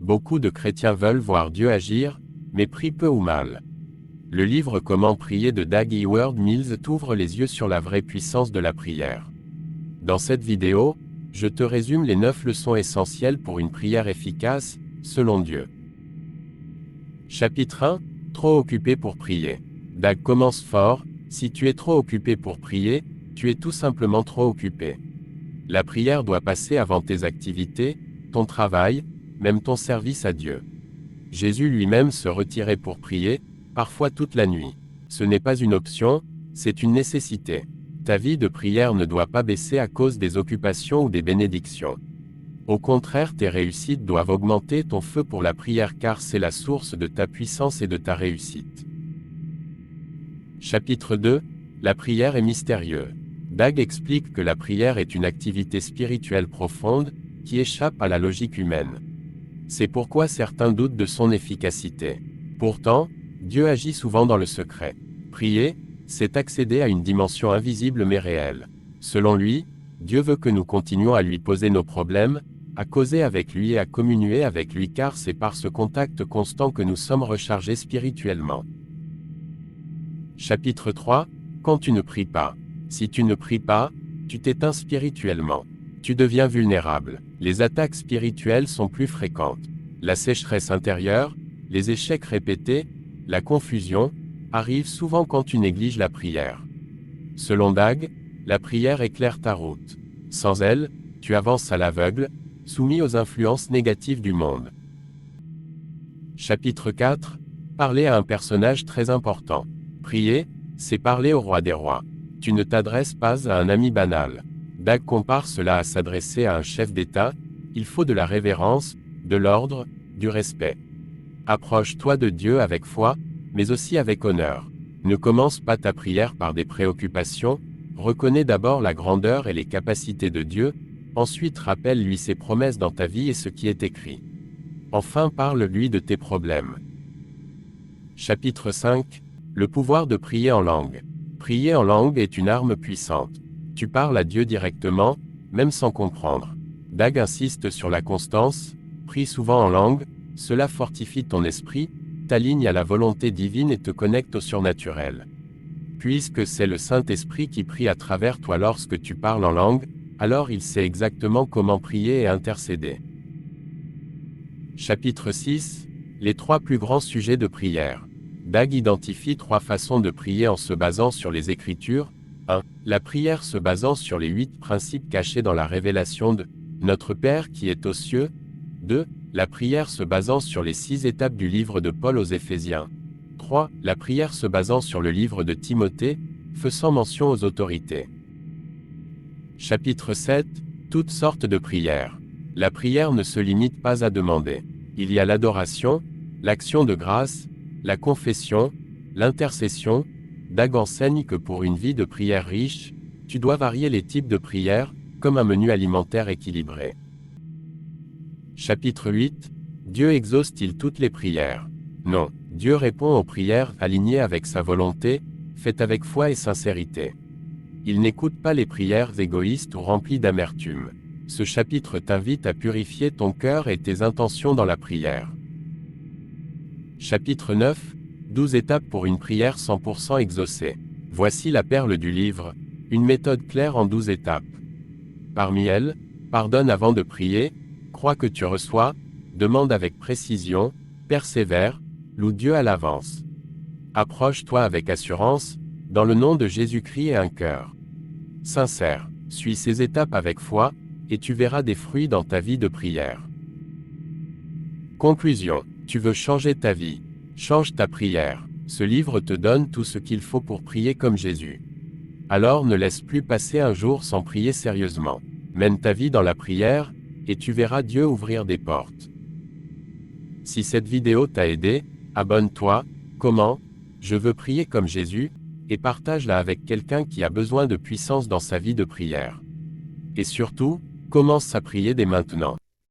Beaucoup de chrétiens veulent voir Dieu agir, mais prient peu ou mal. Le livre Comment prier de Dag Heward-Mills t'ouvre les yeux sur la vraie puissance de la prière. Dans cette vidéo, je te résume les 9 leçons essentielles pour une prière efficace, selon Dieu. Chapitre 1. Trop occupé pour prier. Dag commence fort: si tu es trop occupé pour prier, tu es tout simplement trop occupé. La prière doit passer avant tes activités, ton travail, même ton service à Dieu. Jésus lui-même se retirait pour prier, parfois toute la nuit. Ce n'est pas une option, c'est une nécessité. Ta vie de prière ne doit pas baisser à cause des occupations ou des bénédictions. Au contraire, tes réussites doivent augmenter ton feu pour la prière car c'est la source de ta puissance et de ta réussite. Chapitre 2. La prière est mystérieuse. Dag explique que la prière est une activité spirituelle profonde, qui échappe à la logique humaine. C'est pourquoi certains doutent de son efficacité. Pourtant, Dieu agit souvent dans le secret. Prier, c'est accéder à une dimension invisible mais réelle. Selon lui, Dieu veut que nous continuions à lui poser nos problèmes, à causer avec lui et à communier avec lui car c'est par ce contact constant que nous sommes rechargés spirituellement. Chapitre 3. Quand tu ne pries pas. Si tu ne pries pas, tu t'éteins spirituellement. Tu deviens vulnérable. Les attaques spirituelles sont plus fréquentes. La sécheresse intérieure, les échecs répétés, la confusion, arrivent souvent quand tu négliges la prière. Selon Dag, la prière éclaire ta route. Sans elle, tu avances à l'aveugle, soumis aux influences négatives du monde. Chapitre 4. Parler à un personnage très important. Prier, c'est parler au roi des rois. Tu ne t'adresses pas à un ami banal. Dag compare cela à s'adresser à un chef d'État: il faut de la révérence, de l'ordre, du respect. Approche-toi de Dieu avec foi, mais aussi avec honneur. Ne commence pas ta prière par des préoccupations, reconnais d'abord la grandeur et les capacités de Dieu, ensuite rappelle-lui ses promesses dans ta vie et ce qui est écrit. Enfin parle-lui de tes problèmes. Chapitre 5. Le pouvoir de prier en langue. Prier en langue est une arme puissante. Tu parles à Dieu directement, même sans comprendre. Dag insiste sur la constance: prie souvent en langue, cela fortifie ton esprit, t'aligne à la volonté divine et te connecte au surnaturel. Puisque c'est le Saint-Esprit qui prie à travers toi lorsque tu parles en langue, alors il sait exactement comment prier et intercéder. Chapitre 6. Les 3 plus grands sujets de prière. Dag identifie 3 façons de prier en se basant sur les Écritures. 1. La prière se basant sur les 8 principes cachés dans la révélation de Notre Père qui est aux cieux. 2. La prière se basant sur les 6 étapes du livre de Paul aux Éphésiens. 3. La prière se basant sur le livre de Timothée, faisant mention aux autorités. Chapitre 7. Toutes sortes de prières. La prière ne se limite pas à demander. Il y a l'adoration, l'action de grâce, la confession, l'intercession. Dag enseigne que pour une vie de prière riche, tu dois varier les types de prières, comme un menu alimentaire équilibré. Chapitre 8. Dieu exauce-t-il toutes les prières? Non. Dieu répond aux prières alignées avec sa volonté, faites avec foi et sincérité. Il n'écoute pas les prières égoïstes ou remplies d'amertume. Ce chapitre t'invite à purifier ton cœur et tes intentions dans la prière. Chapitre 9. 12 étapes pour une prière 100% exaucée. Voici la perle du livre, une méthode claire en 12 étapes. Parmi elles, pardonne avant de prier, crois que tu reçois, demande avec précision, persévère, loue Dieu à l'avance. Approche-toi avec assurance, dans le nom de Jésus-Christ et un cœur sincère. Suis ces étapes avec foi, et tu verras des fruits dans ta vie de prière. Conclusion. Tu veux changer ta vie? Change ta prière. Ce livre te donne tout ce qu'il faut pour prier comme Jésus. Alors ne laisse plus passer un jour sans prier sérieusement. Mène ta vie dans la prière, et tu verras Dieu ouvrir des portes. Si cette vidéo t'a aidé, abonne-toi, commente, je veux prier comme Jésus, et partage-la avec quelqu'un qui a besoin de puissance dans sa vie de prière. Et surtout, commence à prier dès maintenant.